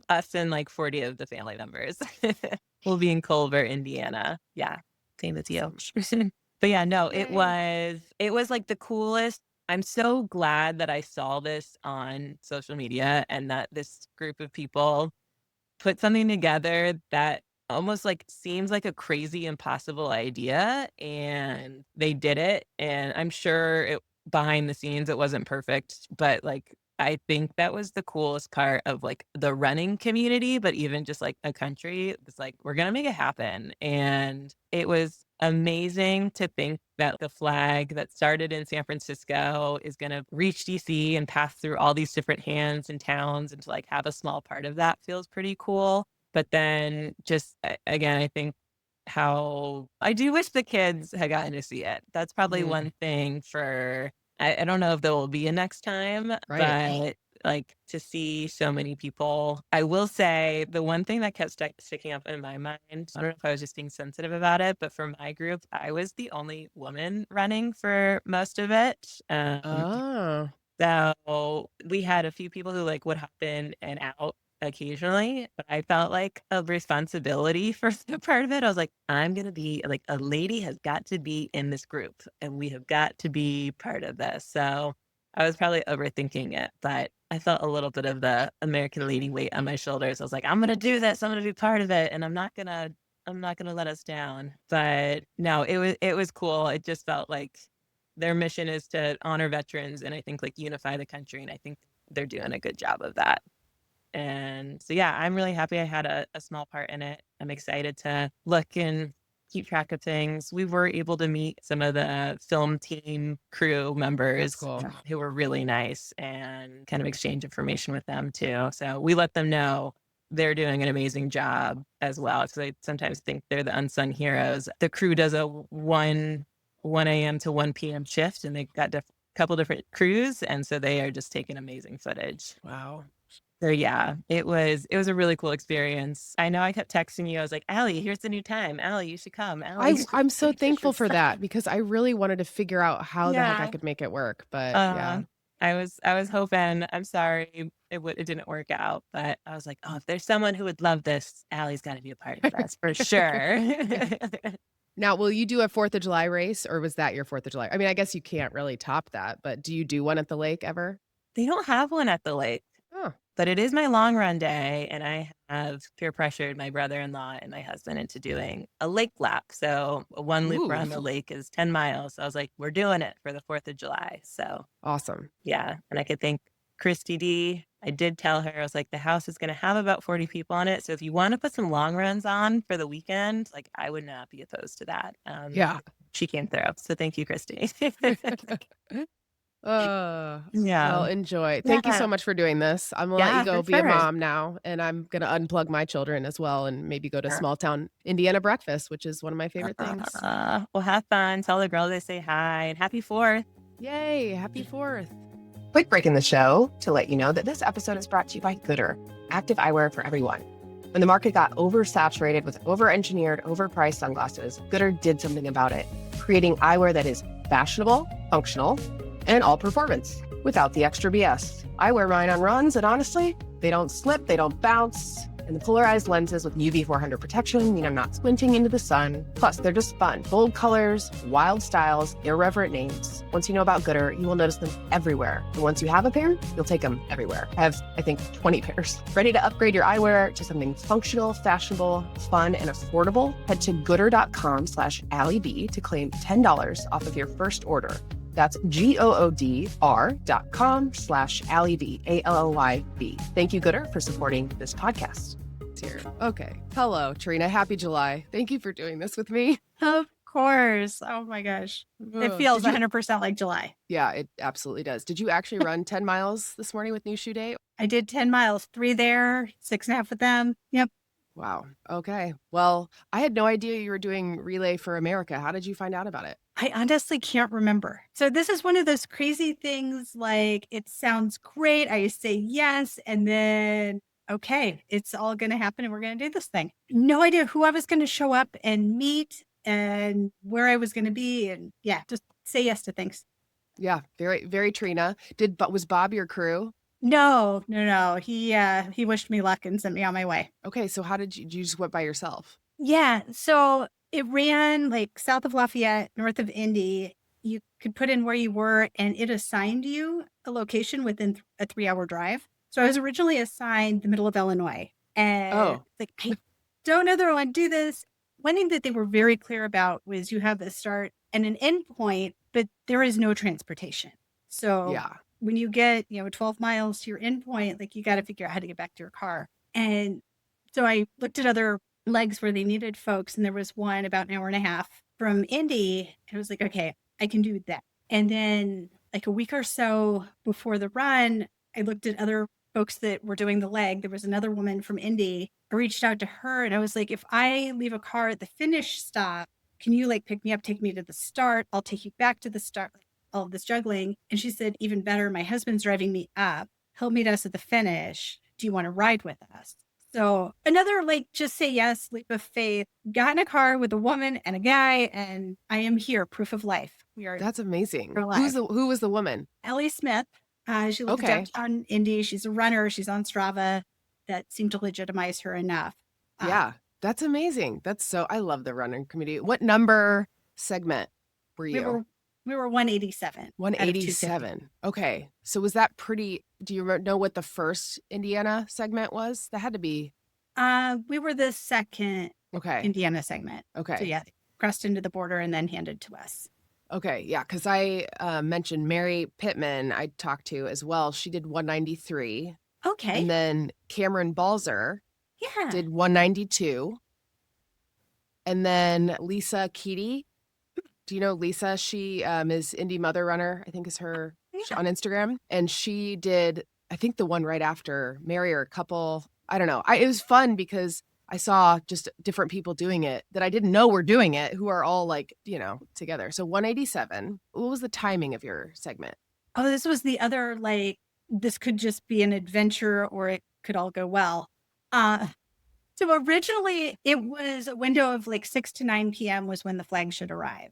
Speaker 2: Us and like 40 of the family members. We'll be in Culver, Indiana. Yeah. Same as you. But yeah, no, it was like the coolest. I'm so glad that I saw this on social media and that this group of people put something together that almost like seems like a crazy impossible idea, and they did it. And I'm sure it behind the scenes it wasn't perfect, but like I think that was the coolest part of like the running community, but even just like a country. It's like we're gonna make it happen. And it was amazing to think that the flag that started in San Francisco is going to reach DC and pass through all these different hands and towns, and to like have a small part of that feels pretty cool. But then just again, I think how I do wish the kids had gotten to see it. That's probably one thing for, I don't know if there will be a next time, but like to see so many people. I will say the one thing that kept sticking up in my mind, I don't know if I was just being sensitive about it, but for my group, I was the only woman running for most of it. So we had a few people who like would hop in and out occasionally, but I felt like a responsibility for the part of it. I was like, I'm going to be like, a lady has got to be in this group and we have got to be part of this. So I was probably overthinking it, but I felt a little bit of the American lady weight on my shoulders. I was like, I'm going to do this. I'm going to be part of it. And I'm not going to let us down. But no, it was cool. It just felt like their mission is to honor veterans and I think like unify the country. And I think they're doing a good job of that. And so, yeah, I'm really happy I had a small part in it. I'm excited to look and keep track of things. We were able to meet some of the film team crew members who were really nice and kind of exchange information with them too. So we let them know they're doing an amazing job as well. Because I sometimes think they're the unsung heroes. The crew does a 1 a.m. to 1 p.m. shift, and they've got a couple different crews. And so they are just taking amazing footage.
Speaker 3: Wow.
Speaker 2: So yeah, it was a really cool experience. I know I kept texting you. I was like, Allie, here's the new time. Allie, you should come. Allie,
Speaker 3: I'm so thankful for that because I really wanted to figure out how the heck I could make it work. But yeah,
Speaker 2: I was hoping. I'm sorry it didn't work out, but I was like, oh, if there's someone who would love this, Allie's got to be a part of this for sure.
Speaker 3: Now, will you do a 4th of July race, or was that your 4th of July? I mean, I guess you can't really top that, but do you do one at the lake ever?
Speaker 2: They don't have one at the lake.
Speaker 3: Oh.
Speaker 2: But it is my long run day, and I have peer pressured my brother-in-law and my husband into doing a lake lap. So one loop around the lake is 10 miles. So I was like, we're doing it for the 4th of July. So
Speaker 3: awesome.
Speaker 2: Yeah. And I could thank Christi Dee. I did tell her, I was like, the house is going to have about 40 people on it. So if you want to put some long runs on for the weekend, like I would not be opposed to that. She came through. So thank you, Christi.
Speaker 3: Well, enjoy. Thank you so much for doing this. I'm gonna let you go be a mom now, and I'm gonna unplug my children as well, and maybe go to small town Indiana breakfast, which is one of my favorite things.
Speaker 2: Well, have fun. Tell the girls they say hi, and happy 4th.
Speaker 3: Yay! Happy 4th.
Speaker 4: Quick break in the show to let you know that this episode is brought to you by Goodr, active eyewear for everyone. When the market got oversaturated with over-engineered, overpriced sunglasses, Goodr did something about it, creating eyewear that is fashionable, functional, and all performance without the extra BS. I wear mine on runs, and honestly, they don't slip, they don't bounce, and the polarized lenses with UV 400 protection mean I'm not squinting into the sun. Plus, they're just fun. Bold colors, wild styles, irreverent names. Once you know about Goodr, you will notice them everywhere. And once you have a pair, you'll take them everywhere. I have, I think, 20 pairs. Ready to upgrade your eyewear to something functional, fashionable, fun, and affordable? Head to goodr.com/ALLYB to claim $10 off of your first order. That's GOODR.com/ALLYB, ALLYB. Thank you, Goodr, for supporting this podcast.
Speaker 3: Here. Okay. Hello, Trena. Happy July. Thank you for doing this with me.
Speaker 5: Of course. Oh my gosh. It feels 100% like July.
Speaker 3: Yeah, it absolutely does. Did you actually run 10 miles this morning with New Shoe Day?
Speaker 5: I did 10 miles, 3 there, 6.5 with them. Yep.
Speaker 3: Wow. Okay. Well, I had no idea you were doing Relay for America. How did you find out about it?
Speaker 5: I honestly can't remember. So this is one of those crazy things, like it sounds great. I say yes. And then, okay, it's all going to happen and we're going to do this thing. No idea who I was going to show up and meet and where I was going to be. And yeah, just say yes to things.
Speaker 3: Yeah. Very, very Trena. Was Bob your crew?
Speaker 5: No. He wished me luck and sent me on my way.
Speaker 3: Okay. So how did you just went by yourself?
Speaker 5: Yeah. So it ran like south of Lafayette, north of Indy. You could put in where you were and it assigned you a location within a 3-hour drive. So I was originally assigned the middle of Illinois. And like, I don't know that I want to do this. One thing that they were very clear about was you have a start and an end point, but there is no transportation. So when you get, 12 miles to your end point, like you got to figure out how to get back to your car. And so I looked at other legs where they needed folks, and there was one about an hour and a half from Indy. I was like, okay, I can do that. And then like a week or so before the run, I looked at other folks that were doing the leg. There was another woman from Indy. I reached out to her and I was like, if I leave a car at the finish stop, can you like pick me up, take me to the start? I'll take you back to the start, all of this juggling. And she said, even better, my husband's driving me up. He'll meet us at the finish. Do you want to ride with us? So another like just say yes, leap of faith, got in a car with a woman and a guy, and I am here, proof of life.
Speaker 3: That's amazing.
Speaker 5: We're alive.
Speaker 3: Who was the woman?
Speaker 5: Ellie Smith. She lives downtown Indy. She's a runner. She's on Strava. That seemed to legitimize her enough.
Speaker 3: Yeah, that's amazing. I love the running community. What number segment were you?
Speaker 5: We were 187.
Speaker 3: 187. Okay. So was that pretty, do you know what the first Indiana segment was? That had to be.
Speaker 5: We were the second Indiana segment.
Speaker 3: Okay.
Speaker 5: So yeah, crossed into the border and then handed to us.
Speaker 3: Okay. Yeah. Because I mentioned Mary Pittman I talked to as well. She did 193.
Speaker 5: Okay.
Speaker 3: And then Cameron Balser did 192. And then Lisa Keaty. Do you know Lisa? She is Indie Mother Runner, I think is her on Instagram. And she did, I think the one right after Mary or a couple. I don't know. It was fun because I saw just different people doing it that I didn't know were doing it, who are all like, together. So 187. What was the timing of your segment?
Speaker 5: Oh, this was the other, like, this could just be an adventure or it could all go well. So originally it was a window of like 6 to 9 p.m. was when the flag should arrive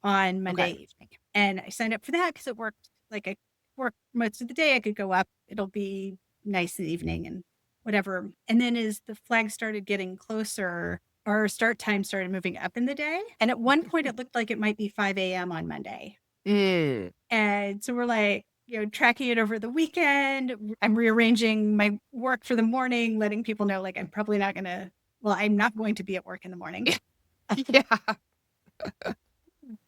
Speaker 5: on Monday evening. And I signed up for that because it worked. Like I worked most of the day. I could go up. It'll be nice in the evening and whatever. And then as the flag started getting closer, our start time started moving up in the day. And at one point it looked like it might be 5 a.m. on Monday. And so we're like, tracking it over the weekend. I'm rearranging my work for the morning, letting people know, like, I'm not going to be at work in the morning.
Speaker 3: Yeah.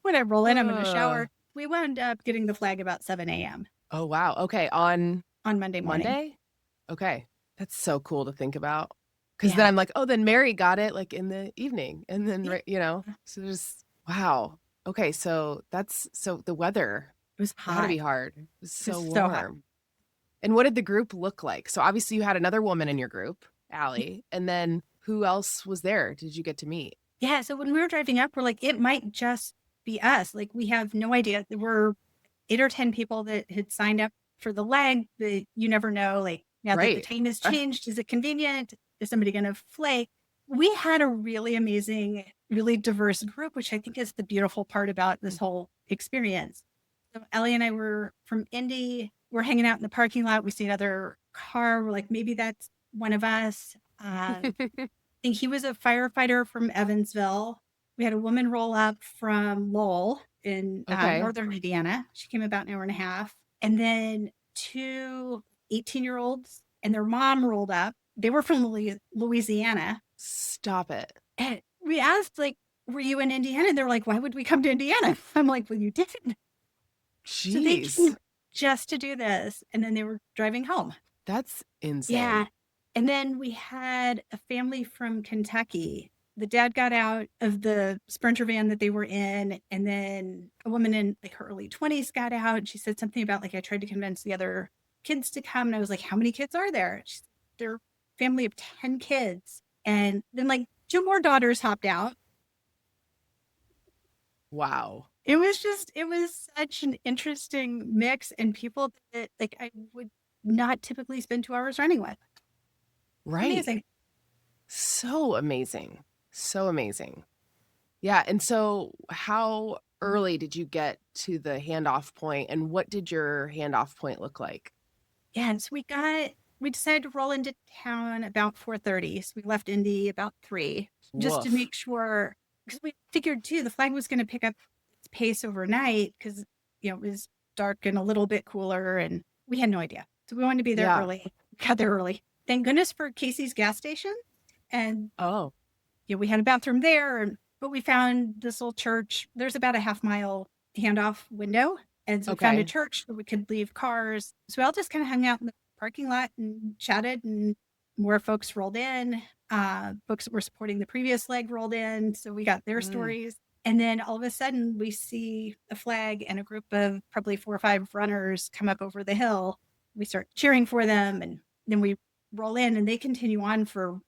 Speaker 5: When I roll in, I'm in the shower. We wound up getting the flag about 7 a.m.
Speaker 3: Oh, wow. Okay. On
Speaker 5: Monday morning.
Speaker 3: Monday? Okay. That's so cool to think about. Because then I'm like, oh, then Mary got it like in the evening. And then, so there's, wow. Okay. So the weather.
Speaker 5: It was hot.
Speaker 3: Had to be hard. It was so warm.
Speaker 5: Hot.
Speaker 3: And what did the group look like? So obviously you had another woman in your group, Allie, and then who else was there? Did you get to meet?
Speaker 5: Yeah. So when we were driving up, we're like, it might just be us. Like we have no idea. There were 8 or 10 people that had signed up for the leg, but you never know. Like now that the time has changed, is it convenient? Is somebody going to flake? We had a really amazing, really diverse group, which I think is the beautiful part about this whole experience. So Ellie and I were from Indy. We're hanging out in the parking lot. We see another car. We're like, maybe that's one of us. I think he was a firefighter from Evansville. We had a woman roll up from Lowell in northern Indiana. She came about an hour and a half. And then 2 18-year-olds and their mom rolled up. They were from Louisiana.
Speaker 3: Stop it.
Speaker 5: And we asked, like, were you in Indiana? And they're like, why would we come to Indiana? I'm like, well, you didn't.
Speaker 3: Jeez.
Speaker 5: So they came just to do this. And then they were driving home.
Speaker 3: That's insane.
Speaker 5: Yeah. And then we had a family from Kentucky. The dad got out of the Sprinter van that they were in. And then a woman in like her early 20s got out. And she said something about, like, I tried to convince the other kids to come. And I was like, how many kids are there? She said, they're a family of 10 kids. And then like 2 more daughters hopped out.
Speaker 3: Wow.
Speaker 5: It was such an interesting mix and people that like I would not typically spend 2 hours running with.
Speaker 3: Right.
Speaker 5: Amazing.
Speaker 3: So amazing. So amazing. Yeah. And so how early did you get to the handoff point and what did your handoff point look like?
Speaker 5: Yeah. And so we decided to roll into town about 4:30. So we left Indy about 3 just to make sure, because we figured too, the flag was going to pick up its pace overnight because, it was dark and a little bit cooler and we had no idea. So we wanted to be there early. We got there early. Thank goodness for Casey's gas station. And we had a bathroom there, but we found this little church. There's about a half-mile handoff window. And so we found a church where we could leave cars. So we all just kind of hung out in the parking lot and chatted, and more folks rolled in. Folks that were supporting the previous leg rolled in. So we got their stories. And then all of a sudden we see a flag and a group of probably 4 or 5 runners come up over the hill. We start cheering for them, and then we roll in, and they continue on for,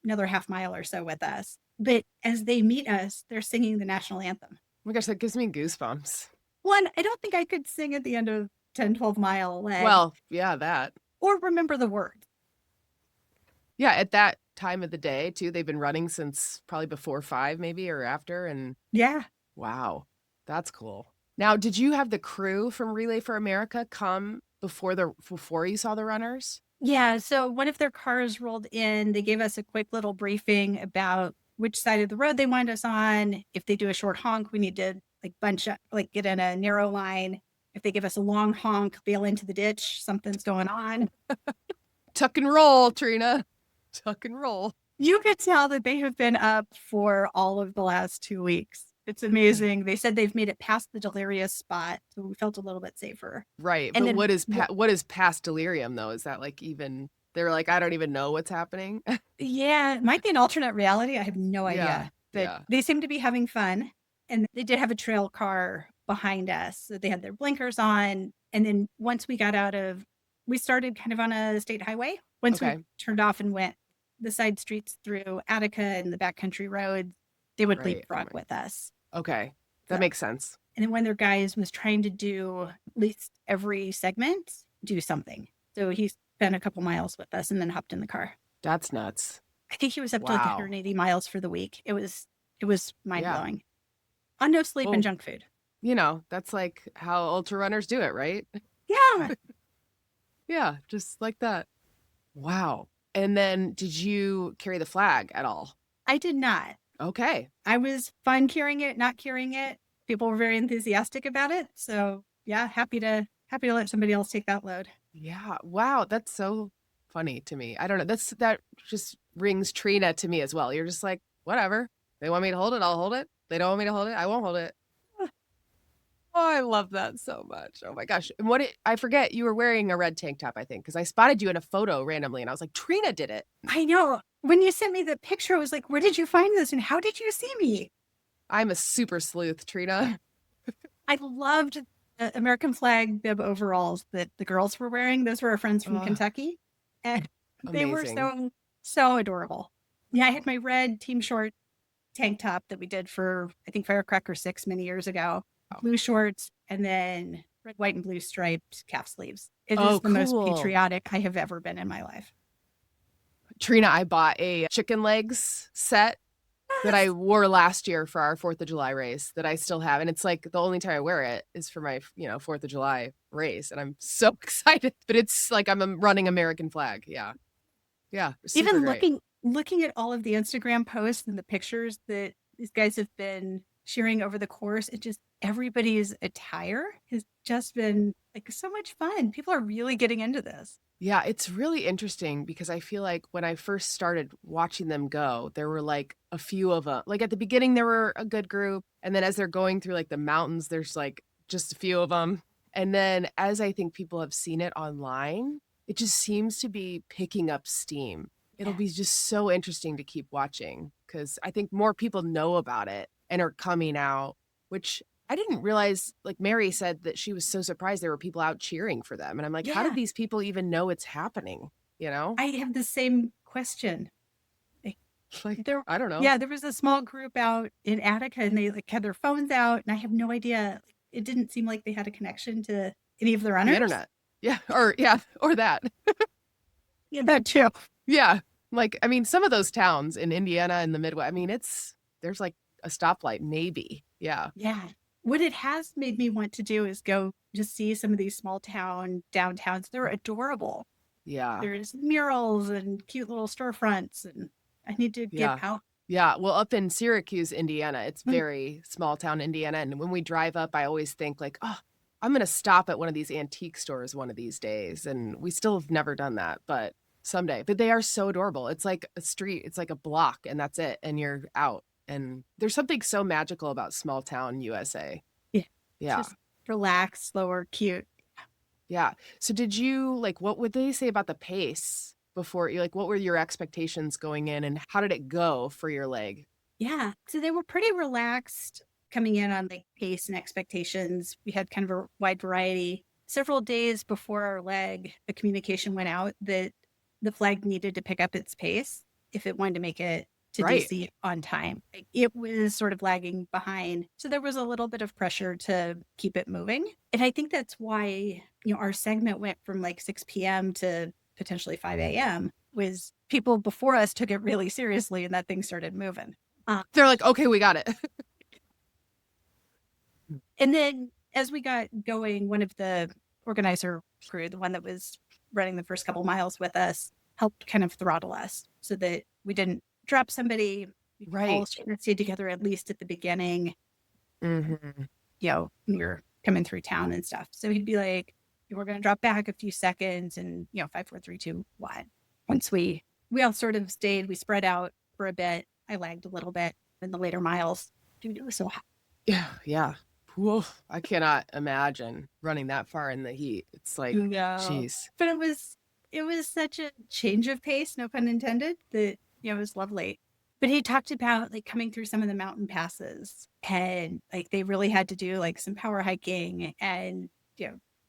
Speaker 5: another half mile or so with us. But as they meet us, they're singing the national anthem.
Speaker 3: Oh my gosh, that gives me goosebumps.
Speaker 5: One, I don't think I could sing at the end of 10, 12 mile leg.
Speaker 3: Well, yeah, that.
Speaker 5: Or remember the words.
Speaker 3: Yeah, at that time of the day, too. They've been running since probably before 5, maybe, or after. And
Speaker 5: yeah.
Speaker 3: Wow, that's cool. Now, did you have the crew from Relay for America come before you saw the runners?
Speaker 5: Yeah, so one of their cars rolled in. They gave us a quick little briefing about which side of the road they wanted us on. If they do a short honk, we need to bunch up, get in a narrow line. If they give us a long honk, bail into the ditch, something's going on.
Speaker 3: Tuck and roll, Trena. Tuck and roll.
Speaker 5: You could tell that they have been up for all of the last 2 weeks. It's amazing. They said they've made it past the delirious spot, so we felt a little bit safer.
Speaker 3: Right.
Speaker 5: And
Speaker 3: but
Speaker 5: then,
Speaker 3: what is past delirium, though? Is that even, they're like, I don't even know what's happening?
Speaker 5: Yeah, it might be an alternate reality. I have no idea. But they seem to be having fun. And they did have a trail car behind us. So they had their blinkers on. And then once we we started kind of on a state highway. Once we turned off and went the side streets through Attica and the backcountry roads, they would leapfrog with us.
Speaker 3: Okay. That makes sense.
Speaker 5: And then one of their guys was trying to do at least every segment, do something. So he spent a couple miles with us and then hopped in the car.
Speaker 3: That's nuts.
Speaker 5: I think he was up to 180 miles for the week. It was mind-blowing. On no sleep and junk food.
Speaker 3: That's how ultra runners do it, right?
Speaker 5: Yeah.
Speaker 3: Yeah, just like that. Wow. And then did you carry the flag at all?
Speaker 5: I did not.
Speaker 3: Okay.
Speaker 5: I was fine carrying it, not carrying it. People were very enthusiastic about it. So yeah, happy to let somebody else take that load.
Speaker 3: Yeah. Wow. That's so funny to me. I don't know. That just rings Trena to me as well. You're just like, whatever. They want me to hold it, I'll hold it. They don't want me to hold it, I won't hold it. Oh, I love that so much. Oh my gosh. And I forget, you were wearing a red tank top, I think, because I spotted you in a photo randomly and I was like, Trena did it.
Speaker 5: I know. When you sent me the picture, I was like, where did you find this and how did you see me?
Speaker 3: I'm a super sleuth, Trena.
Speaker 5: I loved the American flag bib overalls that the girls were wearing. Those were our friends from Kentucky. And they were so adorable. Yeah, I had my red team short tank top that we did for, I think, Firecracker 6 many years ago. Blue shorts, and then red, white, and blue striped calf sleeves. It is the most patriotic I have ever been in my life.
Speaker 3: Trena, I bought a chicken legs set that I wore last year for our 4th of July race that I still have. And it's the only time I wear it is for my, 4th of July race. And I'm so excited. But it's I'm running American flag. Yeah. Yeah.
Speaker 5: Even looking at all of the Instagram posts and the pictures that these guys have been sharing over the course, everybody's attire has just been so much fun. People are really getting into this.
Speaker 3: Yeah, it's really interesting because I feel like when I first started watching them go, there were a few of them. At the beginning, there were a good group. And then as they're going through the mountains, there's just a few of them. And then as I think people have seen it online, it just seems to be picking up steam. It'll be just so interesting to keep watching because I think more people know about it and are coming out, which I didn't realize, Mary said that she was so surprised there were people out cheering for them. And I'm like, how did these people even know it's happening?
Speaker 5: I have the same question.
Speaker 3: I don't know.
Speaker 5: Yeah, there was a small group out in Attica and they had their phones out and I have no idea. It didn't seem like they had a connection to any of the runners.
Speaker 3: The internet. Yeah. Or that.
Speaker 5: Yeah, that too.
Speaker 3: Yeah. Some of those towns in Indiana and the Midwest, there's a stoplight, maybe. Yeah.
Speaker 5: Yeah. What it has made me want to do is go just see some of these small town downtowns. They're adorable.
Speaker 3: Yeah.
Speaker 5: There's murals and cute little storefronts, and I need to get out.
Speaker 3: Yeah. Well, up in Syracuse, Indiana, it's very small town Indiana. And when we drive up, I always think I'm going to stop at one of these antique stores one of these days. And we still have never done that, but someday. But they are so adorable. It's like a street. It's like a block and that's it. And you're out. And there's something so magical about small town USA.
Speaker 5: Yeah.
Speaker 3: Yeah.
Speaker 5: Just relaxed, slower, cute.
Speaker 3: Yeah. So did you what would they say about the pace before you, what were your expectations going in and how did it go for your leg?
Speaker 5: Yeah. So they were pretty relaxed coming in on like pace and expectations. We had kind of a wide variety. Several days before our leg, the communication went out that the flag needed to pick up its pace if it wanted to make it to DC on time. It was sort of lagging behind. So there was a little bit of pressure to keep it moving. And I think that's why, our segment went from like 6 p.m. to potentially 5 a.m. was people before us took it really seriously and that thing started moving.
Speaker 3: They're like, okay, we got it.
Speaker 5: And then as we got going, one of the organizer crew, the one that was running the first couple miles with us, helped kind of throttle us so that we didn't drop somebody. We all stayed together at least at the beginning.
Speaker 3: Mm-hmm.
Speaker 5: When you're coming through town and stuff. So he'd be like, we're going to drop back a few seconds and, 5, 4, 3, 2, 1. Once we all sort of stayed, we spread out for a bit. I lagged a little bit in the later miles. Dude, it was so hot.
Speaker 3: Yeah. Whoa, I cannot imagine running that far in the heat. It's like, jeez.
Speaker 5: But it was such a change of pace, no pun intended, that, it was lovely. But he talked about like coming through some of the mountain passes and like they really had to do like some power hiking and,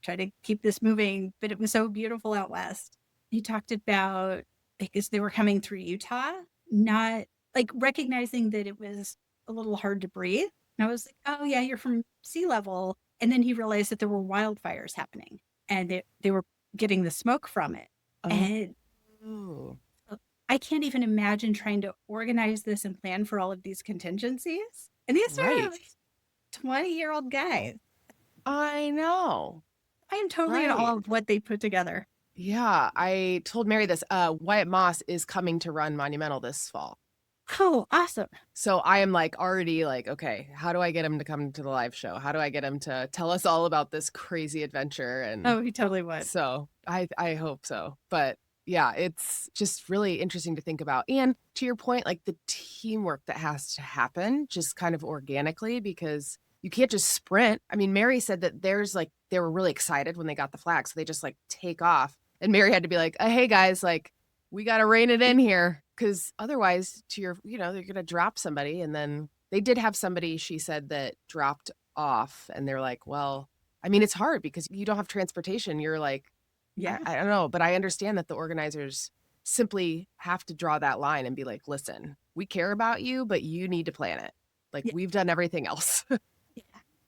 Speaker 5: try to keep this moving. But it was so beautiful out west. He talked about like as they were coming through Utah, not like recognizing that it was a little hard to breathe. And I was like, oh yeah, you're from sea level. And then he realized that there were wildfires happening and they were getting the smoke from it. And I can't even imagine trying to organize this and plan for all of these contingencies. And these are like 20-year-old guys.
Speaker 3: I know.
Speaker 5: I am totally in awe of what they put together.
Speaker 3: Yeah, I told Mary this. Wyatt Moss is coming to run Monumental this fall.
Speaker 5: Oh, awesome.
Speaker 3: So I am like already like, okay, how do I get him to come to the live show? How do I get him to tell us all about this crazy adventure? And
Speaker 5: he totally would.
Speaker 3: So I hope so. But yeah, it's just really interesting to think about. And to your point, like the teamwork that has to happen just kind of organically because you can't just sprint. I mean, Mary said that they were really excited when they got the flag. So they just like take off. And Mary had to be like, hey guys, like we got to rein it in here. Because otherwise they're going to drop somebody. And then they did have somebody, she said, that dropped off. And they're like, well, I mean, it's hard because you don't have transportation. You're like, I don't know. But I understand that the organizers simply have to draw that line and be like, listen, we care about you, but you need to plan it. Like we've done everything else.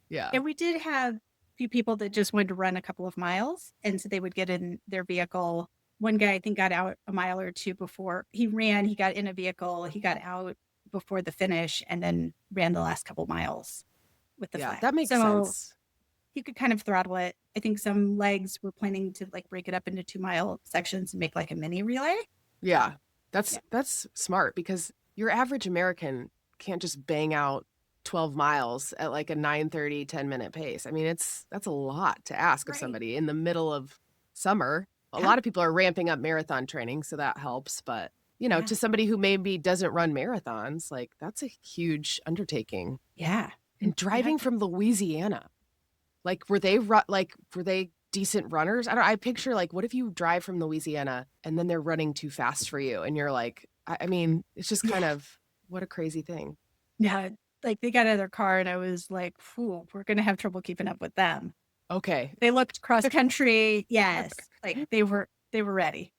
Speaker 3: Yeah.
Speaker 5: And we did have a few people that just wanted to run a couple of miles. And so they would get in their vehicle. One guy, I think, got out a mile or two before he ran. He got in a vehicle. He got out before the finish and then ran the last couple miles with the flag.
Speaker 3: That makes sense.
Speaker 5: You could kind of throttle it. I think some legs were planning to like break it up into 2-mile sections and make like a mini relay.
Speaker 3: Yeah, that's smart because your average American can't just bang out 12 miles at like a 9:30, 10-minute pace. I mean, that's a lot to ask of somebody in the middle of summer. A lot of people are ramping up marathon training, so that helps. But, to somebody who maybe doesn't run marathons, like that's a huge undertaking.
Speaker 5: Yeah.
Speaker 3: And driving from Louisiana, like were they decent runners? I picture like, what if you drive from Louisiana and then they're running too fast for you? And you're like, I mean, it's just kind of what a crazy thing.
Speaker 5: Yeah. Like they got out of their car and I was like, we're going to have trouble keeping up with them.
Speaker 3: Okay.
Speaker 5: They looked cross country. Yes. Like they were ready.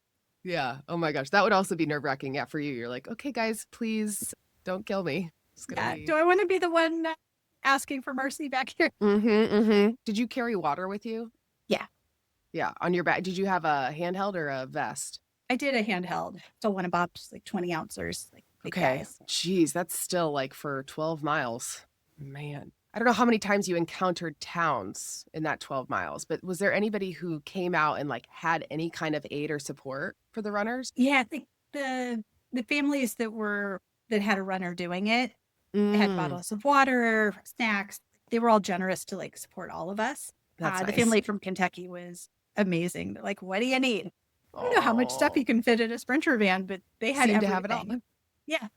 Speaker 3: Yeah. Oh my gosh. That would also be nerve wracking. Yeah. For you, you're like, okay, guys, please don't kill me.
Speaker 5: Do I want to be the one asking for mercy back here?
Speaker 3: Did you carry water with you?
Speaker 5: Yeah.
Speaker 3: Yeah. On your back. Did you have a handheld or a vest?
Speaker 5: I did a handheld. Still one of Bob's like 20 ounces. Like big guys.
Speaker 3: Jeez. That's still like for 12 miles. Man. I don't know how many times you encountered towns in that 12 miles, but was there anybody who came out and like had any kind of aid or support for the runners?
Speaker 5: Yeah, I think the families that had a runner doing it had bottles of water, snacks. They were all generous to like support all of us.
Speaker 3: That's
Speaker 5: the
Speaker 3: nice.
Speaker 5: family from Kentucky was amazing. They're like, what do you need? I don't know how much stuff you can fit in a Sprinter van, but they had everything.
Speaker 3: To have it all.
Speaker 5: Yeah.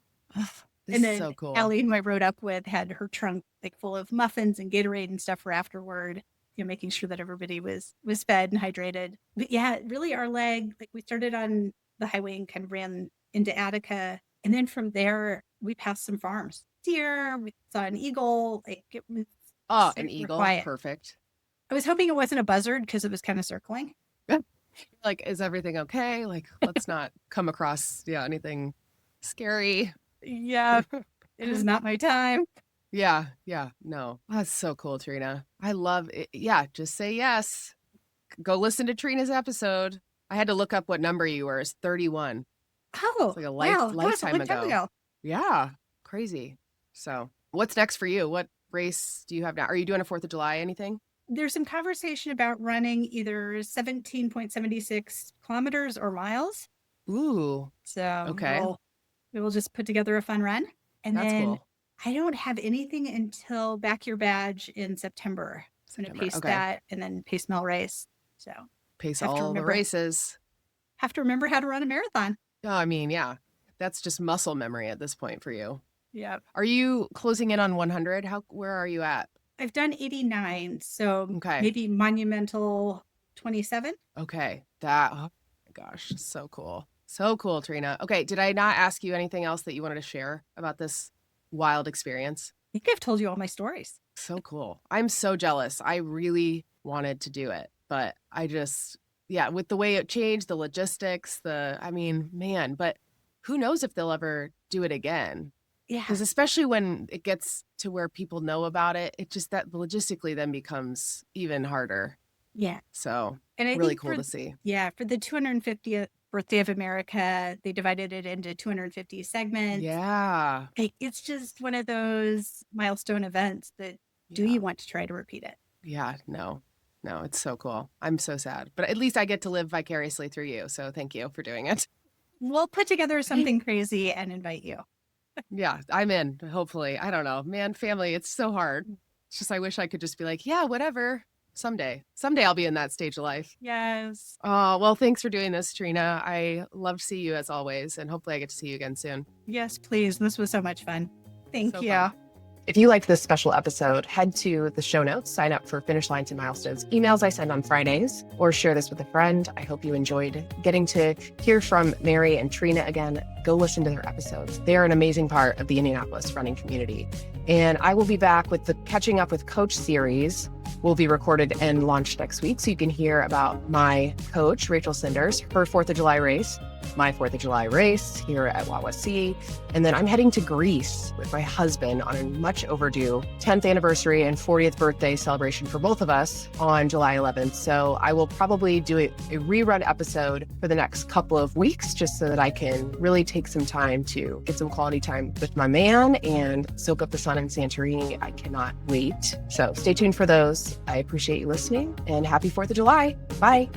Speaker 3: This
Speaker 5: and then
Speaker 3: is so cool.
Speaker 5: Allie, who I rode up with, had her trunk like full of muffins and Gatorade and stuff for afterward, making sure that everybody was fed and hydrated. But yeah, really our leg, like we started on the highway and kind of ran into Attica. And then from there, we passed some farms. deer. We saw an eagle. Like it was
Speaker 3: Oh, an
Speaker 5: super
Speaker 3: eagle.
Speaker 5: quiet.
Speaker 3: Perfect.
Speaker 5: I was hoping it wasn't a buzzard because it was kind of circling.
Speaker 3: Like, is everything okay? Like, let's not come across, anything scary.
Speaker 5: Yeah, it is not my time.
Speaker 3: Yeah. No, that's so cool, Trena. I love it. Yeah, just say yes. Go listen to Trena's episode. I had to look up what number you were. It's 31.
Speaker 5: Oh,
Speaker 3: It's like a
Speaker 5: wow. That was a
Speaker 3: lifetime
Speaker 5: long time
Speaker 3: ago. Yeah, crazy. So what's next for you? What race do you have now? Are you doing a 4th of July, anything?
Speaker 5: There's some conversation about running either 17.76 kilometers or miles.
Speaker 3: Ooh,
Speaker 5: So
Speaker 3: okay.
Speaker 5: we will just put together a fun run. And
Speaker 3: That's
Speaker 5: then
Speaker 3: cool.
Speaker 5: I don't have anything until Back Your Badge in September. I'm going to pace
Speaker 3: okay.
Speaker 5: that and then pace Mel race. So
Speaker 3: Pace
Speaker 5: have to
Speaker 3: all the
Speaker 5: remember-
Speaker 3: race.
Speaker 5: have to remember how to run a marathon.
Speaker 3: Oh, I mean, yeah, that's just muscle memory at this point for you.
Speaker 5: Yeah.
Speaker 3: Are you closing in on 100? Where are you at?
Speaker 5: I've done 89. So
Speaker 3: Okay.
Speaker 5: maybe monumental 27.
Speaker 3: Okay. Oh my gosh, so cool. So cool, Trena. Okay, did I not ask you anything else that you wanted to share about this wild experience?
Speaker 5: I think I've told you all my stories.
Speaker 3: So cool. I'm so jealous. I really wanted to do it, but I just, with the way it changed, the logistics, man, but who knows if they'll ever do it again?
Speaker 5: Yeah.
Speaker 3: Because especially when it gets to where people know about it, it just that logistically then becomes even harder.
Speaker 5: Yeah.
Speaker 3: So
Speaker 5: And I
Speaker 3: really
Speaker 5: think
Speaker 3: cool to see.
Speaker 5: Yeah. For the 250th birthday of America, they divided it into 250 segments.
Speaker 3: Yeah.
Speaker 5: Like, it's just one of those milestone events that do you want to try to repeat it?
Speaker 3: Yeah. No, it's so cool. I'm so sad, but at least I get to live vicariously through you. So thank you for doing it.
Speaker 5: We'll put together something crazy and invite you.
Speaker 3: Yeah, I'm in, hopefully. I don't know. Man, family, it's so hard. It's just I wish I could just be like, yeah, whatever. Someday I'll be in that stage of life.
Speaker 5: Yes.
Speaker 3: Oh, well, thanks for doing this, Trena. I love to see you as always, and hopefully I get to see you again soon.
Speaker 5: Yes, please. This was so much fun. Thank
Speaker 3: So
Speaker 5: you.
Speaker 3: fun.
Speaker 4: If you liked this special episode, head to the show notes, sign up for Finish Lines and Milestones emails I send on Fridays, or share this with a friend. I hope you enjoyed getting to hear from Mary and Trena again. Go listen to their episodes. They're an amazing part of the Indianapolis running community. And I will be back with the Catching Up with Coach series. Will be recorded and launched next week. So you can hear about my coach, Rachel Sinders, her 4th of July race, my 4th of July race here at 𝗬𝗲𝘃. And then I'm heading to Greece with my husband on a much overdue 10th anniversary and 40th birthday celebration for both of us on July 11th. So I will probably do a rerun episode for the next couple of weeks, just so that I can really take some time to get some quality time with my man and soak up the sun in Santorini. I cannot wait. So stay tuned for those. I appreciate you listening, and happy 4th of July. Bye.